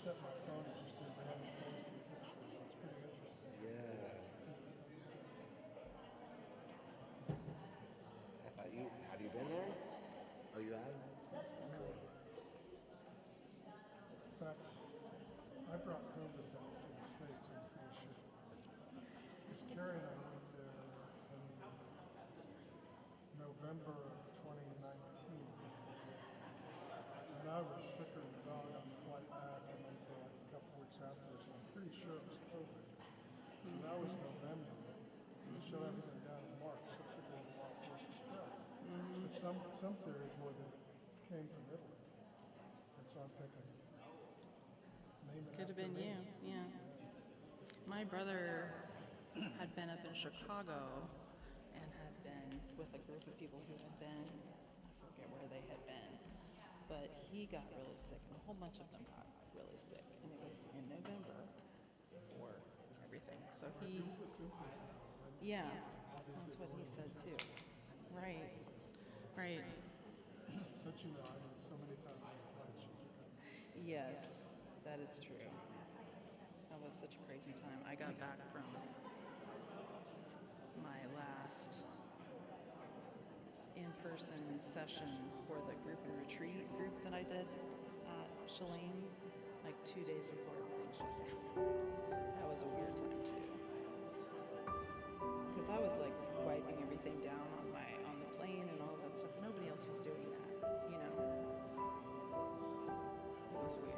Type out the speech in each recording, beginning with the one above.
set my phone and just do random posting pictures. It's pretty interesting. Yeah. I thought you have you been there? Oh, you have? That's No. cool. In fact, I brought COVID back to the States, I'm pretty sure. Because Carrie and I went there in November of 2019. And I was sicker than a dog on the flight back, and then for like a couple weeks afterwards, and I'm pretty sure it was COVID. So that was November. And they shut everything down in March, so it took a little while for it to spread. But some theories were that it came from Italy. And so I'm thinking, name it Could have after been me. you, yeah. My brother had been up in Chicago and had been with a group of people who had been, I forget where they had been, but he got really sick, and a whole bunch of them got really sick, and it was in November for everything. So he, It was the symptoms. yeah, that's what he said too. Right, right. But you know, I mean, so many times on the flight, Yes, that is true. That was such a crazy time. I got back from my last in-person session for the group and retreat group that I did at Shalane, like 2 days before everything shut down. That was a weird time too, because I was like wiping everything down on the plane and all of that stuff. Nobody else was doing that, you know. It was weird.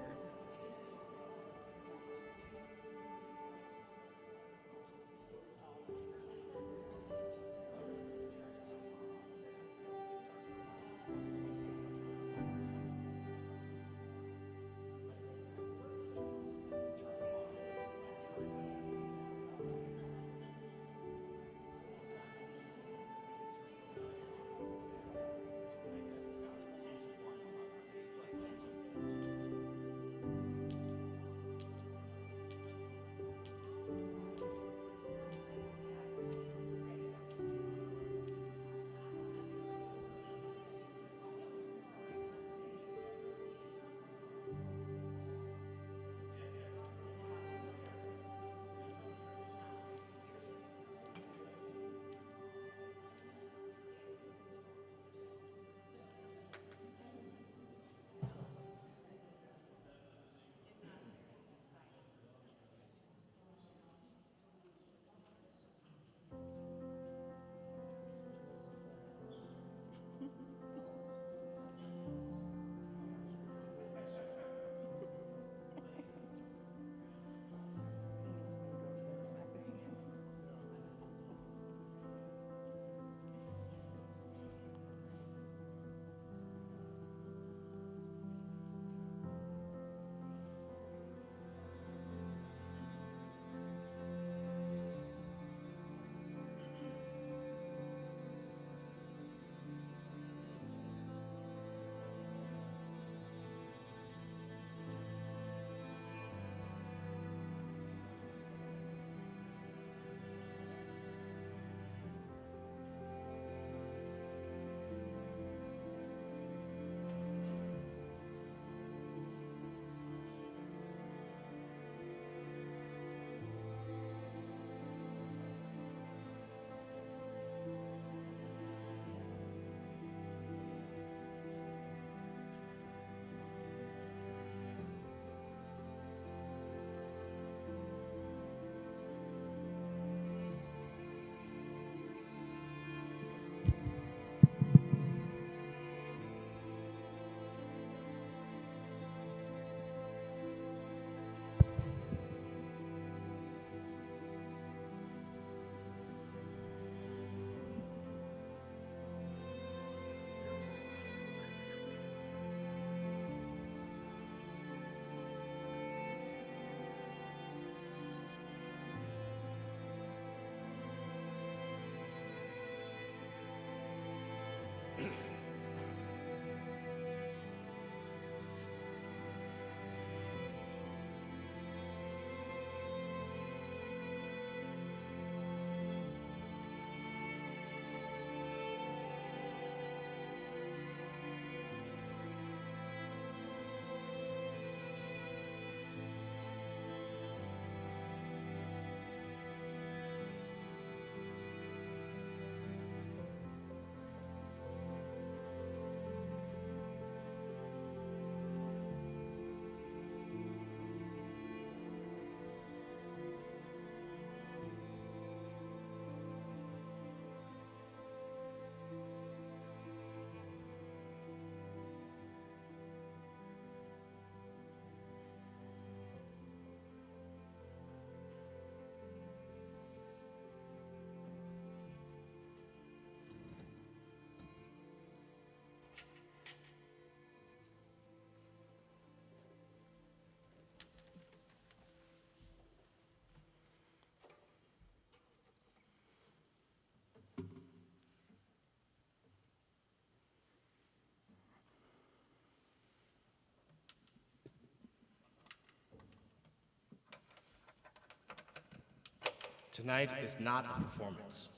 Tonight is not a performance.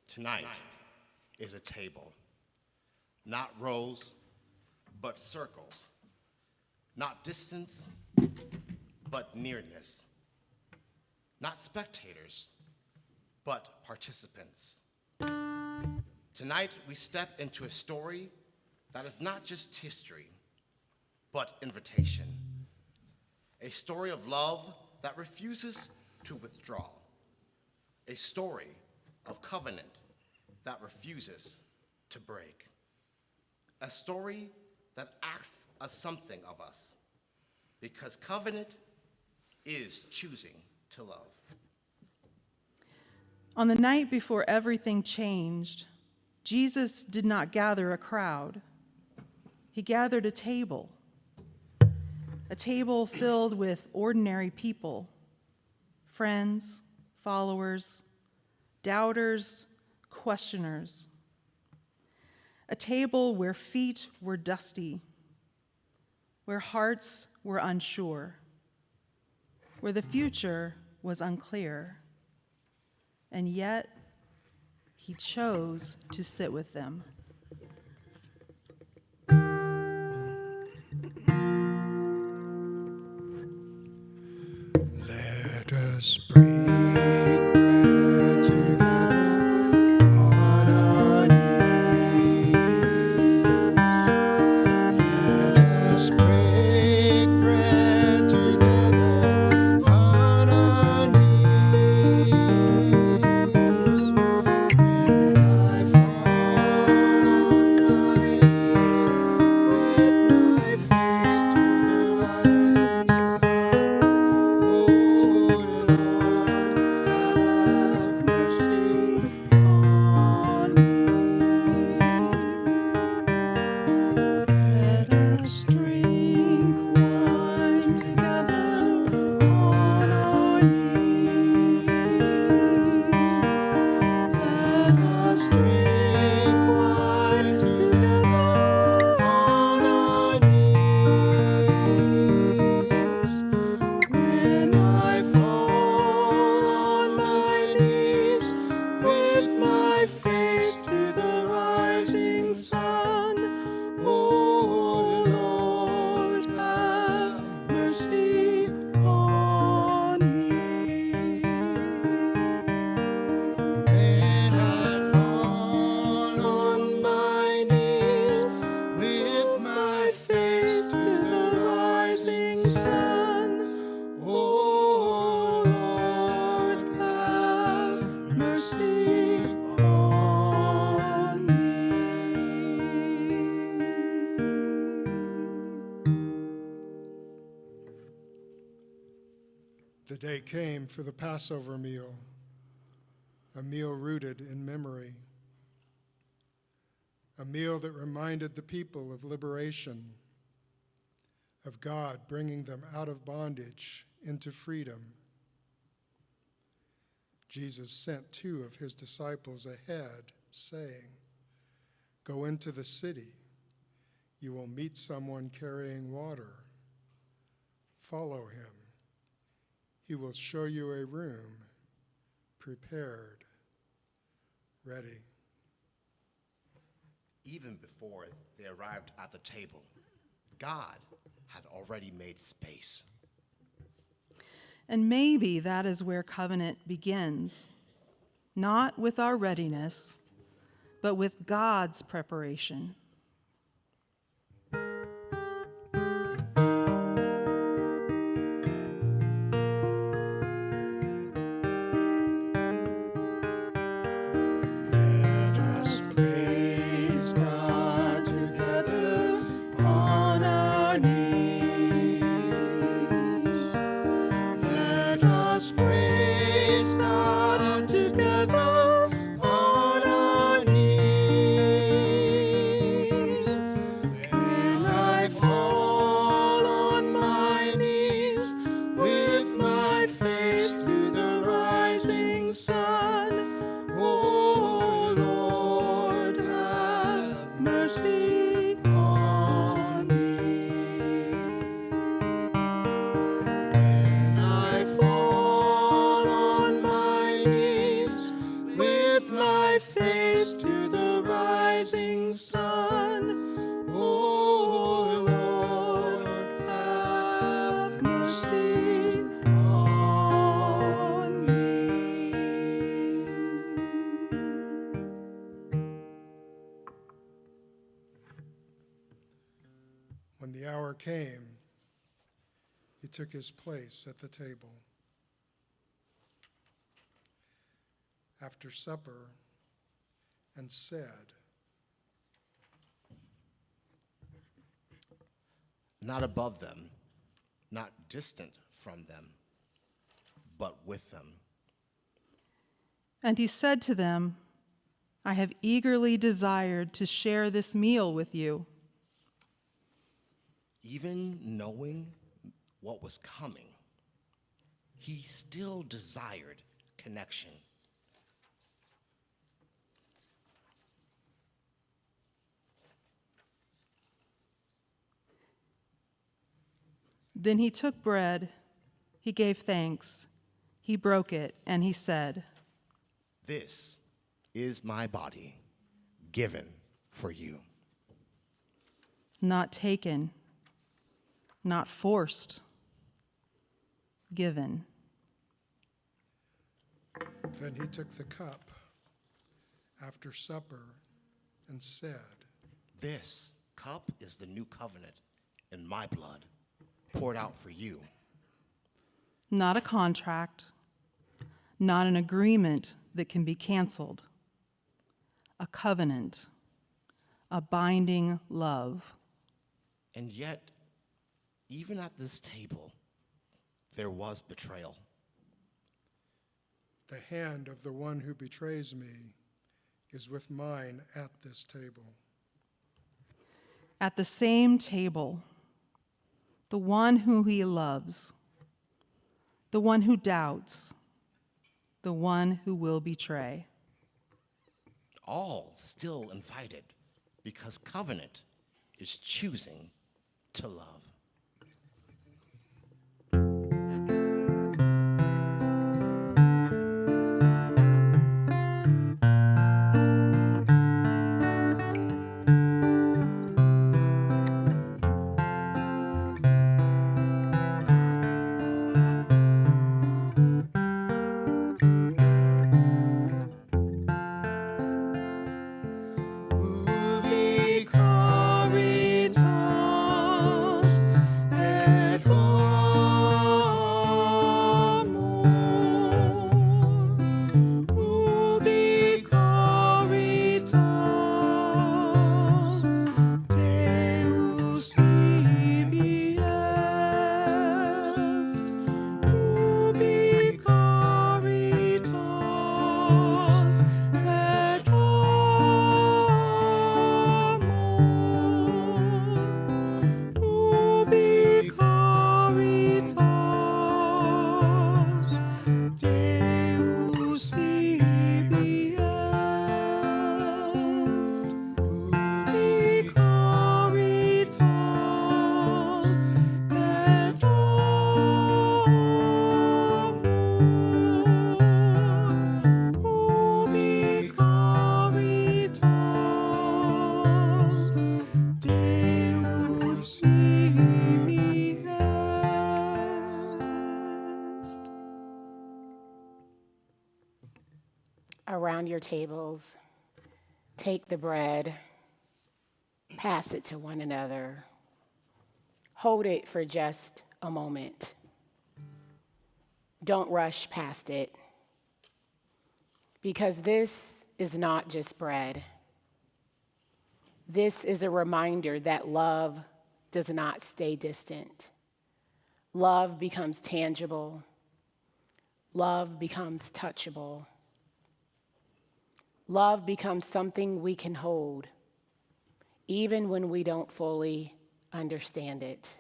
Tonight is a table. Not rows, but circles. Not distance, but nearness. Not spectators, but participants. Tonight we step into a story that is not just history, but invitation. A story of love that refuses to withdraw. A story of covenant that refuses to break. A story that asks us something of us, because covenant is choosing to love. On the night before everything changed, Jesus did not gather a crowd. He gathered a table filled with ordinary people, friends, followers, doubters, questioners. A table where feet were dusty, where hearts were unsure, where the future was unclear, and yet he chose to sit with them. Let us break bread together on our knees. Let us break bread together on our knees. When I fall on my knees with my face to the rising sun, oh Lord, have mercy on me. Let us drink wine together on our knees. Let us drink wine together on our knees. When I fall on my knees with my face to the rising sun, oh Lord, have mercy on me. When I fall on my knees with my face to the rising sun, oh Lord, have mercy on me. The day came for the Passover meal, a meal rooted in memory, a meal that reminded the people of liberation, of God bringing them out of bondage into freedom. Jesus sent 2 of his disciples ahead, saying, "Go into the city. You will meet someone carrying water. Follow him. He will show you a room prepared, ready." Even before they arrived at the table, God had already made space. And maybe that is where covenant begins, not with our readiness, but with God's preparation. Let us praise God together on our knees. Let us praise God together on our knees. When I fall on my knees with my face to the rising sun, oh Lord, have mercy on me. When I fall on my When the hour came, he took his place at the table. After supper, and said, "Not above them, not distant from them, but with them." And he said to them, I have eagerly desired to share this meal with you. Even knowing what was coming, he still desired connection. Then he took bread, he gave thanks, he broke it, and he said, "This is my body, given for you." Not taken, not forced, given. Then he took the cup after supper and said, "This cup is the new covenant in my blood, poured out for you. Not a contract, not an agreement that can be canceled. A covenant, a binding love." And yet, even at this table, there was betrayal. "The hand of the one who betrays me is with mine at this table." At the same table, the one who he loves, the one who doubts, the one who will betray. All still invited, because covenant is choosing to love. Ubi caritas et amor. Ubi caritas Deus ibi est. Ubi caritas et amor. Ubi caritas Deus ibi est. Ubi caritas et amor. Ubi caritas Deus ibi est. Around your tables, take the bread, pass it to one another. Hold it for just a moment. Don't rush past it, because this is not just bread. This is a reminder that love does not stay distant. Love becomes tangible. Love becomes touchable. Love becomes something we can hold, even when we don't fully understand it.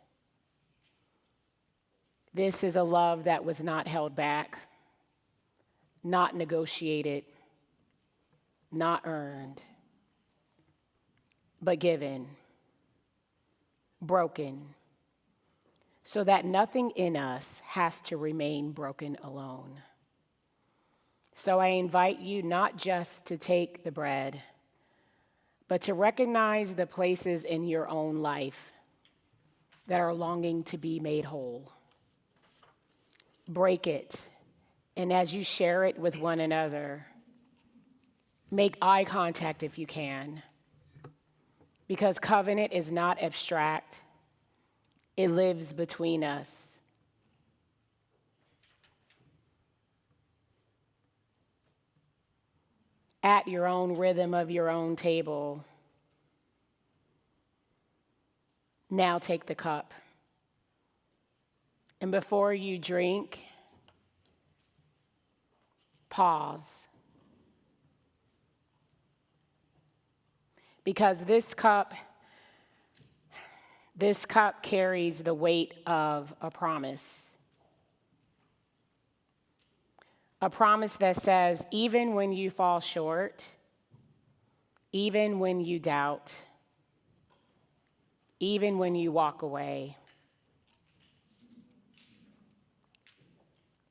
This is a love that was not held back, not negotiated, not earned, but given, broken, so that nothing in us has to remain broken alone. So I invite you not just to take the bread, but to recognize the places in your own life that are longing to be made whole. Break it, and as you share it with one another, make eye contact if you can, because covenant is not abstract, It lives between us. At your own rhythm of your own table, now take the cup. And before you drink, pause. Because this cup carries the weight of a promise. A promise that says, even when you fall short, even when you doubt, even when you walk away,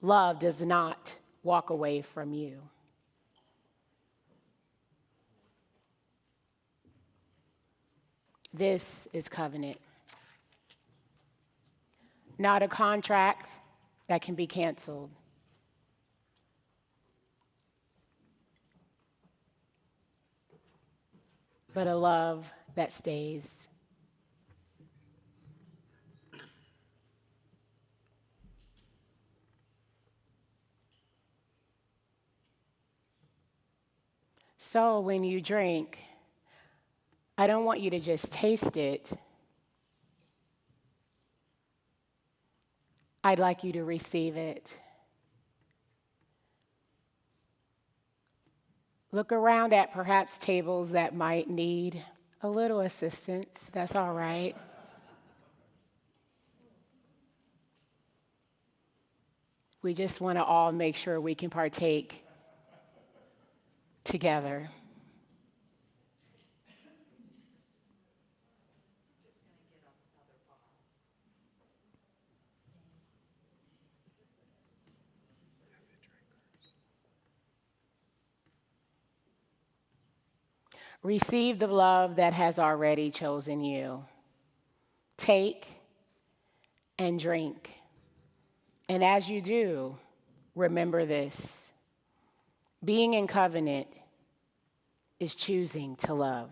love does not walk away from you. This is covenant. Not a contract that can be canceled. But a love that stays. So when you drink, I don't want you to just taste it. I'd like you to receive it. Look around at perhaps tables that might need a little assistance. That's all right. We just want to all make sure we can partake together. Receive the love that has already chosen you. Take and drink. And as you do, remember this. Being in covenant is choosing to love.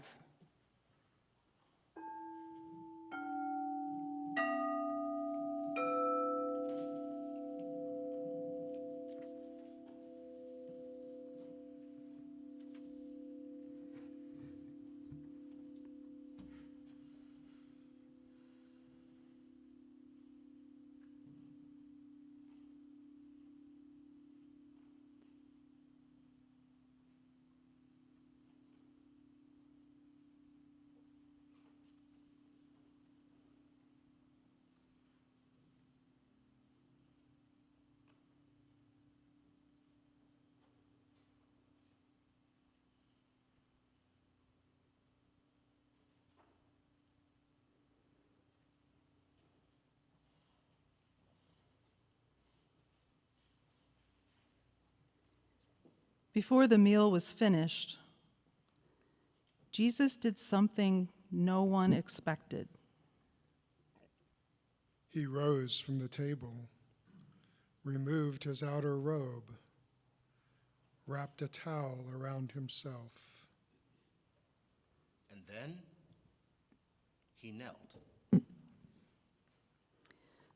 Before the meal was finished, Jesus did something no one expected. He rose from the table, removed his outer robe, wrapped a towel around himself. And then he knelt.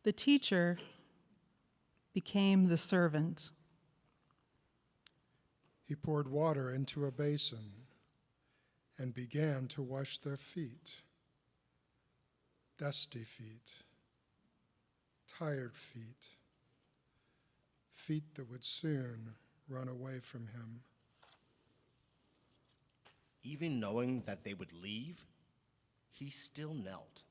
The teacher became the servant. He poured water into a basin and began to wash their feet, dusty feet, tired feet, feet that would soon run away from him. Even knowing that they would leave, he still knelt.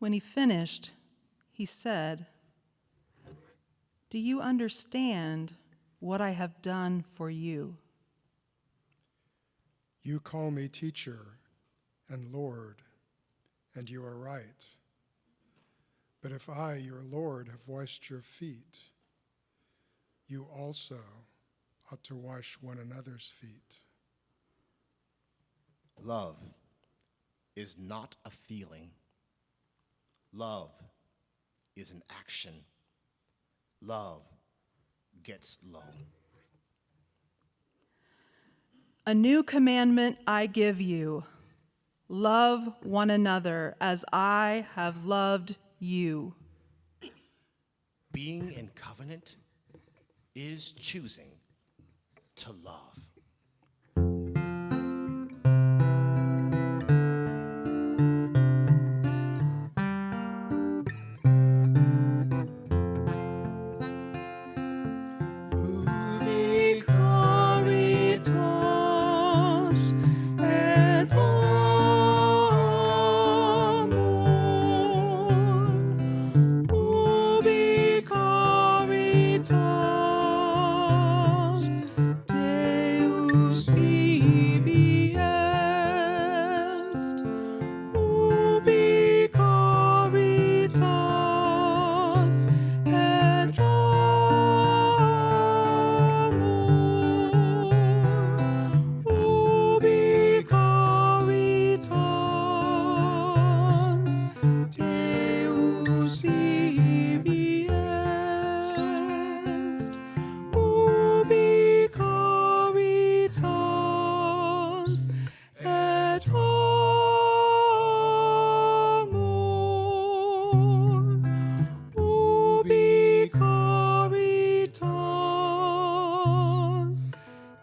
When he finished, he said, "Do you understand what I have done for you? You call me teacher and Lord, and you are right. But if I, your Lord, have washed your feet, you also ought to wash one another's feet." Love is not a feeling. Love is an action. Love gets low. A new commandment I give you, Love one another as I have loved you. Being in covenant is choosing to love. Ubi caritas et amor. Ubi caritas Deus ibi est. Ubi caritas et amor. Ubi caritas Deus ibi est. Ubi caritas et amor. Ubi caritas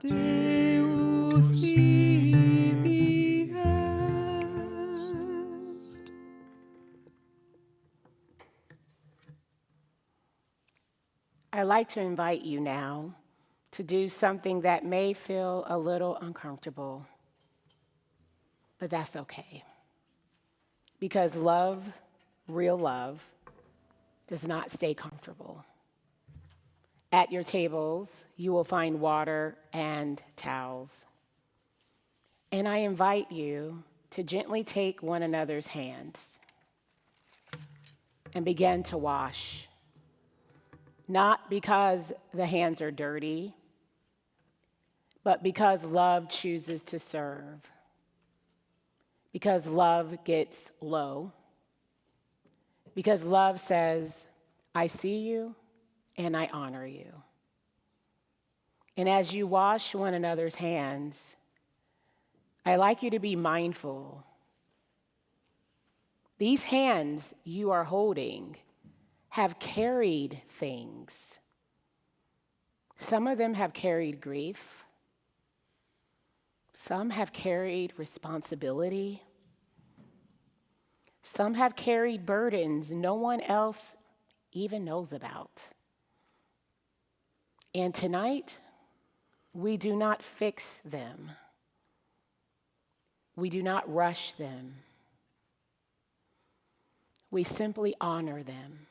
Deus ibi est. I'd like to invite you now to do something that may feel a little uncomfortable, but that's okay. Because love, real love, does not stay comfortable. At your tables, you will find water and towels. And I invite you to gently take one another's hands and begin to wash. Not because the hands are dirty, but because love chooses to serve. Because love gets low. Because love says, I see you and I honor you. And as you wash one another's hands, I like you to be mindful. These hands you are holding have carried things. Some of them have carried grief. Some have carried responsibility. Some have carried burdens no one else even knows about. And tonight, we do not fix them. We do not rush them. We simply honor them.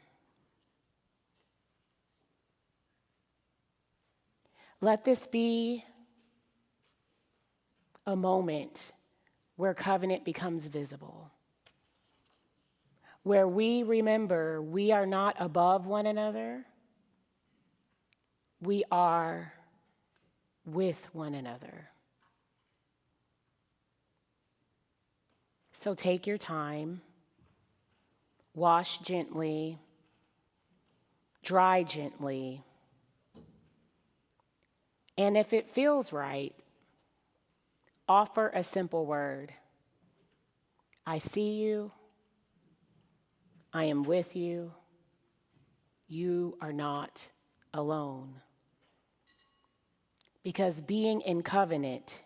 Let this be a moment where covenant becomes visible, where we remember we are not above one another, we are with one another. So take your time, wash gently, dry gently, and if it feels right, offer a simple word. I see you. I am with you. You are not alone. Because being in covenant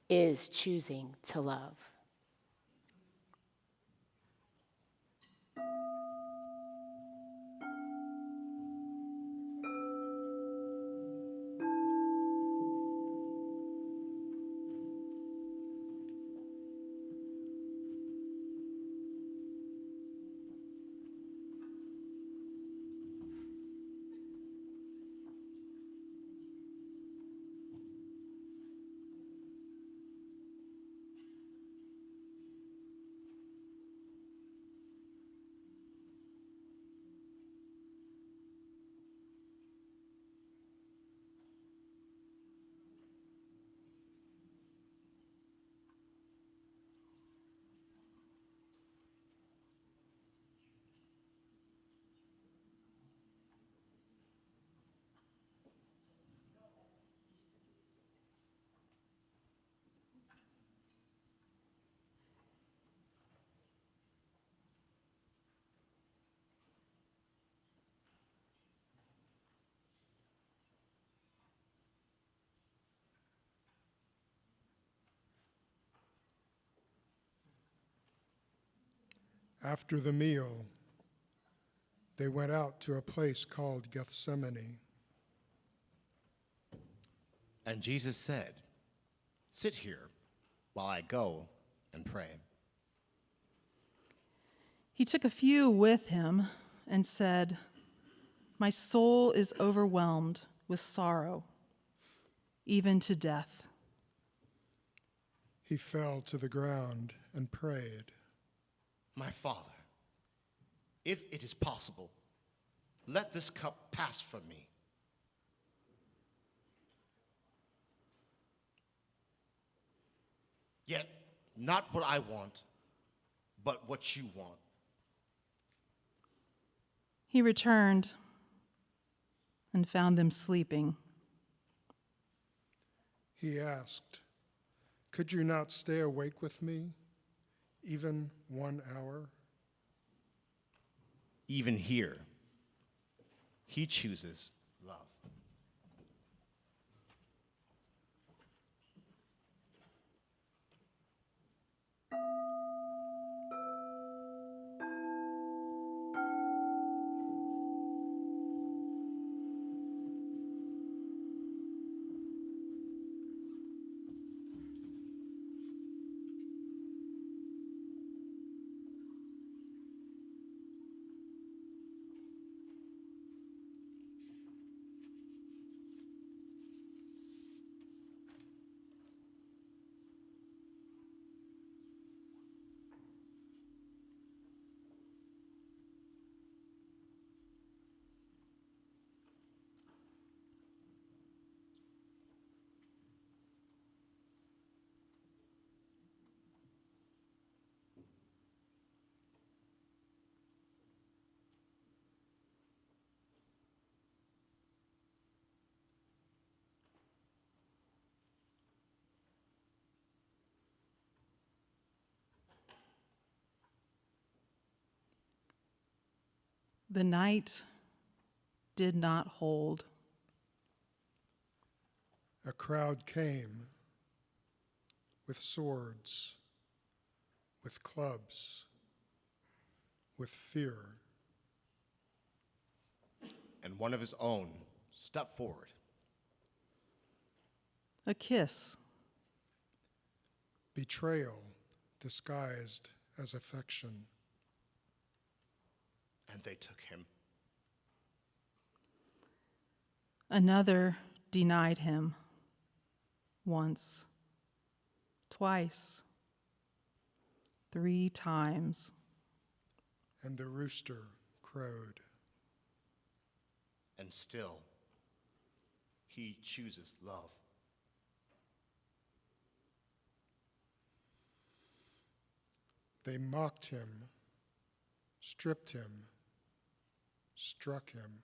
is choosing to love. After the meal, they went out to a place called Gethsemane. And Jesus said, "Sit here while I go and pray." He took a few with him and said, "My soul is overwhelmed with sorrow, even to death." He fell to the ground and prayed, "My Father, if it is possible, let this cup pass from me. Yet not what I want, but what you want." He returned and found them sleeping. He asked, "Could you not stay awake with me, even 1 hour?" Even here, he chooses love. The night did not hold. A crowd came with swords, with clubs, with fear. And one of his own stepped forward. A kiss, Betrayal disguised as affection. And they took him. another denied him once, twice, 3 times. And the rooster crowed. And still, he chooses love. They mocked him, stripped him, struck him.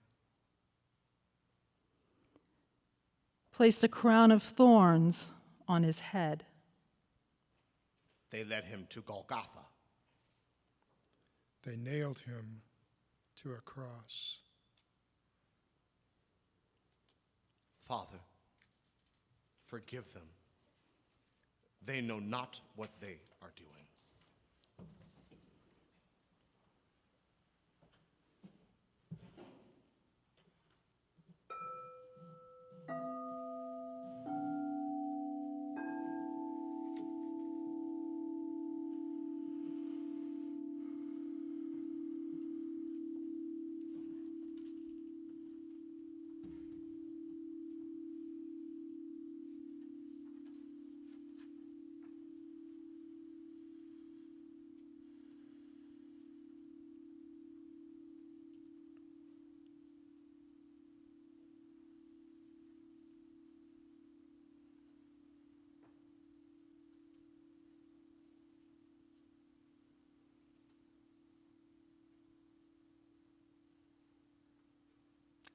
Placed a crown of thorns on his head. They led him to Golgotha. They nailed him to a cross. Father, forgive them. They know not what they are doing.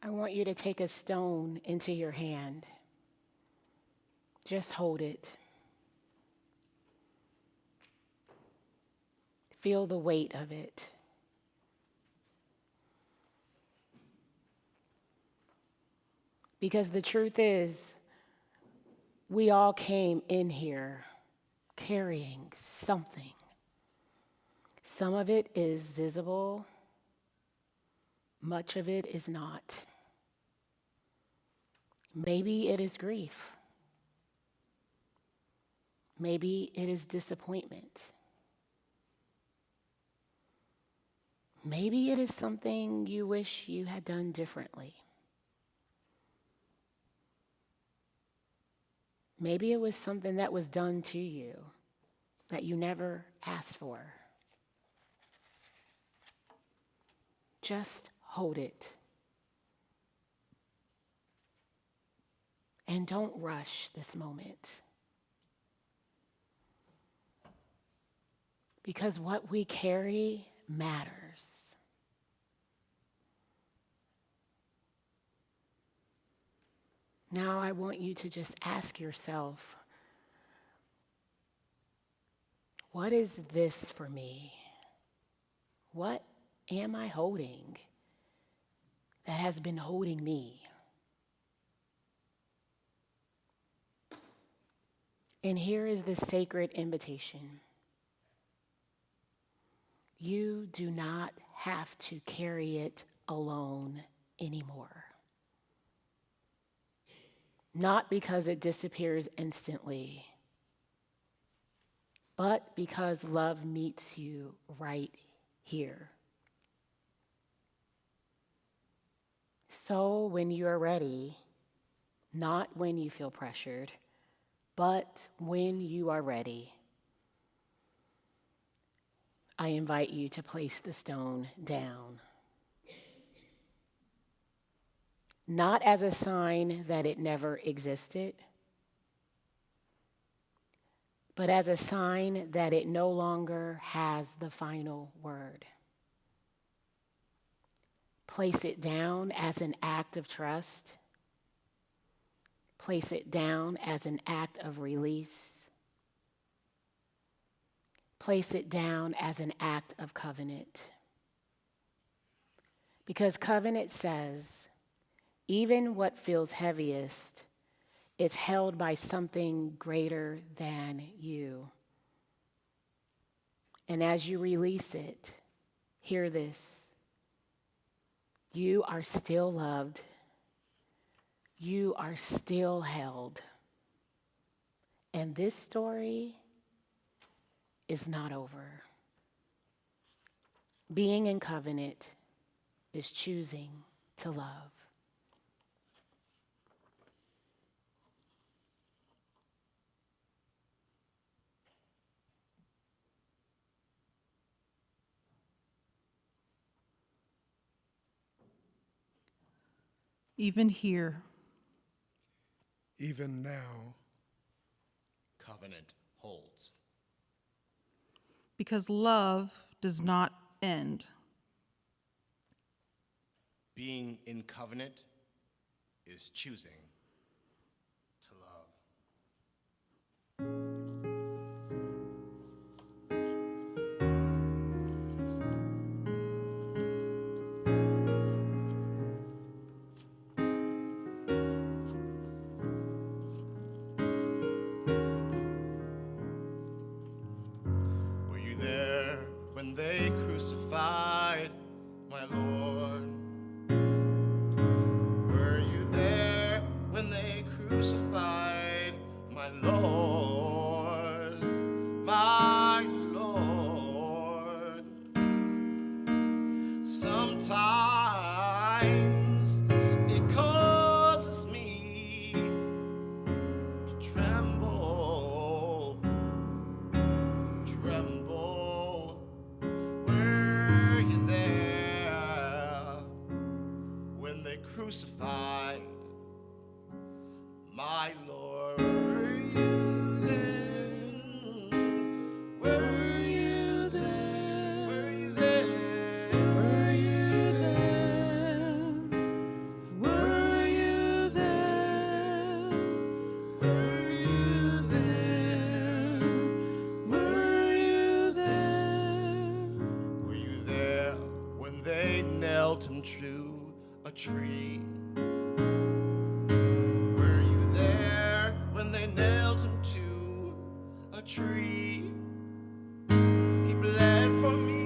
I want you to take a stone into your hand. Just hold it. Feel the weight of it. Because the truth is, we all came in here carrying something. Some of it is visible, much of it is not. Maybe it is grief. Maybe it is disappointment. Maybe it is something you wish you had done differently. Maybe it was something that was done to you that you never asked for. Just hold it. And don't rush this moment. Because what we carry matters. Now I want you to just ask yourself, what is this for me? What am I holding that has been holding me? And here is the sacred invitation. You do not have to carry it alone anymore. Not because it disappears instantly, but because love meets you right here. So when you're ready, not when you feel pressured, but when you are ready, I invite you to place the stone down. Not as a sign that it never existed, but as a sign that it no longer has the final word. Place it down as an act of trust. Place it down as an act of release. Place it down as an act of covenant. Because covenant says, even what feels heaviest is held by something greater than you. And as you release it, hear this. You are still loved. You are still held. And this story is not over. Being in covenant is choosing to love. Even here, Even now, Covenant holds. because love does not end. Being in covenant is choosing to love. Were you there when they crucified my Lord? Were you there when they crucified my Lord? My Lord. Sometimes it causes me to tremble. Were you there when they crucified my Lord? Were you there? Were you there? Were you there? Were you there? Were you there? Were you there? Were you there? Were you there when they nailed him to a tree? Were you there when they nailed him to a tree? He bled for me.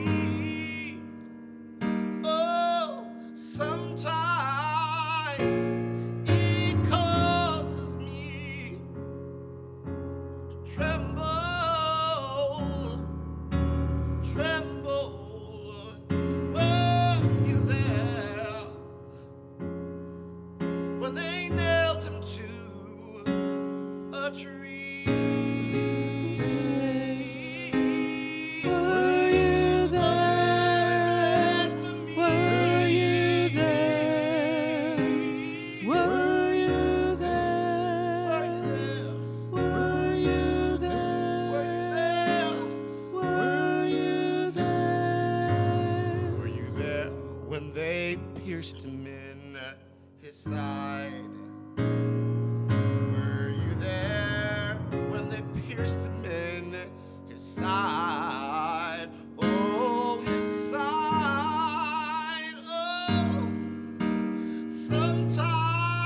side. Oh, his side. Oh, sometimes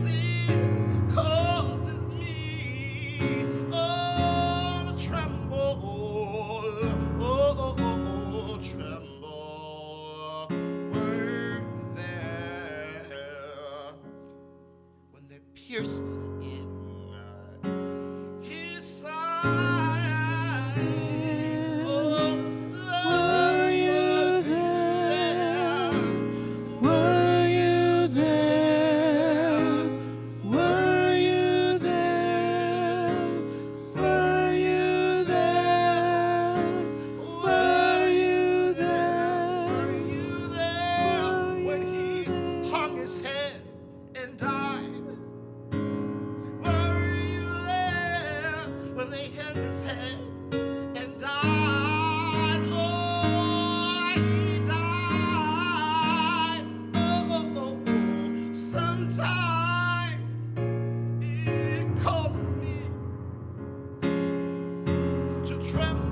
it causes me, oh, to tremble. Oh, tremble. Were there when they pierced him in his side. Oh, were you there? Were you there? Were you there? Were you there? Were you there? Were you there when he hung his head and died? Were you there when they hung his head and died? Oh, he died. Oh, sometimes it causes me to tremble.